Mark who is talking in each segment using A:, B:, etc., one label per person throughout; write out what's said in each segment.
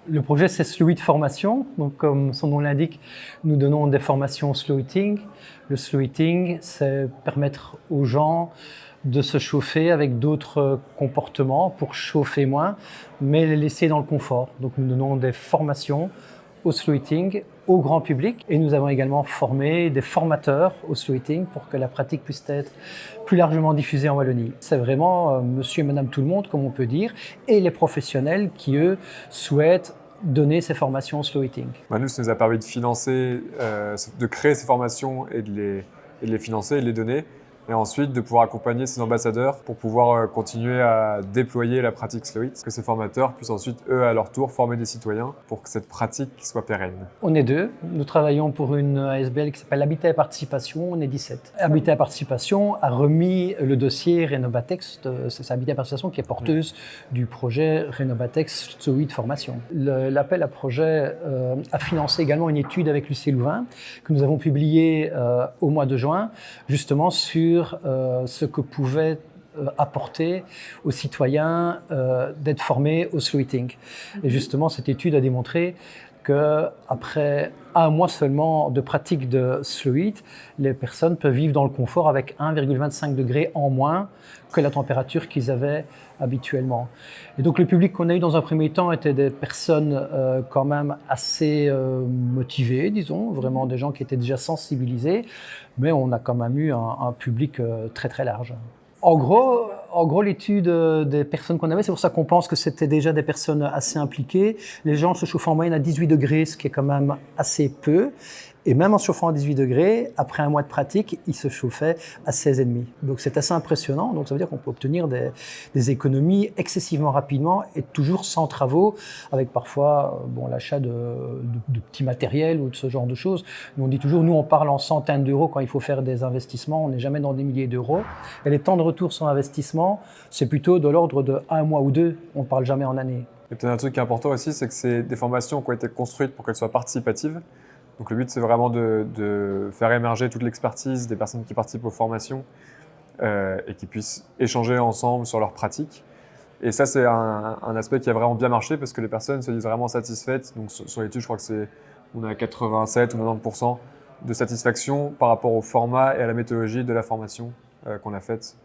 A: Le projet, c'est Slow It Formation. Donc, comme son nom l'indique, nous donnons des formations Slow Eating. Le Slow Eating, c'est permettre aux gens de se chauffer avec d'autres comportements pour chauffer moins, mais les laisser dans le confort. Donc, nous donnons des formations au slow eating au grand public et nous avons également formé des formateurs au slow eating pour que la pratique puisse être plus largement diffusée en Wallonie. C'est vraiment monsieur et madame tout le monde, comme on peut dire, et les professionnels qui, eux, souhaitent donner ces formations au slow eating.
B: Nous, ça nous a permis de financer, de créer ces formations et de les financer et de les donner. Et ensuite de pouvoir accompagner ces ambassadeurs pour pouvoir continuer à déployer la pratique Slow It, que ces formateurs puissent ensuite, eux, à leur tour, former des citoyens pour que cette pratique soit pérenne.
A: On est 2. Nous travaillons pour une ASBL qui s'appelle Habitat et Participation. On est 17. Habitat et Participation a remis le dossier Rénovatex, c'est Habitat et Participation qui est porteuse du projet Rénovatex Slow It Formation. L'appel à projet a financé également une étude avec l'UC Louvain que nous avons publiée au mois de juin, justement sur ce que pouvait apporter aux citoyens d'être formés au slow eating. Et justement, cette étude a démontré qu'après un mois seulement de pratique de slow eat, les personnes peuvent vivre dans le confort avec 1,25 degrés en moins que la température qu'ils avaient habituellement. Et donc le public qu'on a eu dans un premier temps était des personnes quand même assez motivées, disons, vraiment des gens qui étaient déjà sensibilisés, mais on a quand même eu un public très très large. En gros, l'étude des personnes qu'on avait, c'est pour ça qu'on pense que c'était déjà des personnes assez impliquées. Les gens se chauffent en moyenne à 18 degrés, ce qui est quand même assez peu. Et même en se chauffant à 18 degrés, après un mois de pratique, ils se chauffaient à 16,5. Donc c'est assez impressionnant. Donc ça veut dire qu'on peut obtenir des économies excessivement rapidement et toujours sans travaux, avec parfois l'achat de petits matériels ou de ce genre de choses. Nous on dit toujours, nous on parle en centaines d'euros quand il faut faire des investissements, on n'est jamais dans des milliers d'euros. Et les temps de retour sur investissement, c'est plutôt de l'ordre de 1 mois ou 2, on ne parle jamais en année.
B: Et peut-être un truc qui est important aussi, c'est que c'est des formations qui ont été construites pour qu'elles soient participatives. Donc le but, c'est vraiment de faire émerger toute l'expertise des personnes qui participent aux formations et qui puissent échanger ensemble sur leurs pratiques. Et ça, c'est un aspect qui a vraiment bien marché parce que les personnes se disent vraiment satisfaites. Donc sur l'étude, je crois que on est à 87 ou 90% de satisfaction par rapport au format et à la méthodologie de la formation qu'on a faite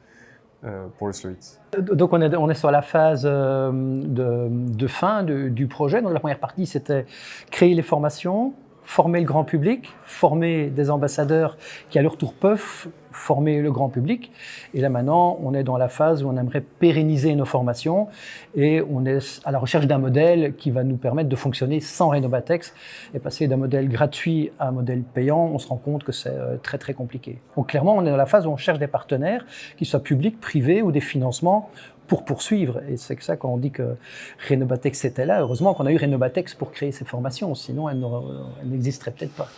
B: pour le Slow It.
A: Donc on est sur la phase de fin du projet. Donc la première partie, c'était créer les formations, former le grand public, former des ambassadeurs qui à leur tour peuvent former le grand public. Et là maintenant, on est dans la phase où on aimerait pérenniser nos formations et on est à la recherche d'un modèle qui va nous permettre de fonctionner sans Rénovatex et passer d'un modèle gratuit à un modèle payant. On se rend compte que c'est très très compliqué. Donc clairement, on est dans la phase où on cherche des partenaires, qu'ils soient publics, privés ou des financements pour poursuivre. Et c'est que ça, quand on dit que Rénovatex était là, heureusement qu'on a eu Rénovatex pour créer ces formations, sinon elles n'existeraient peut-être pas.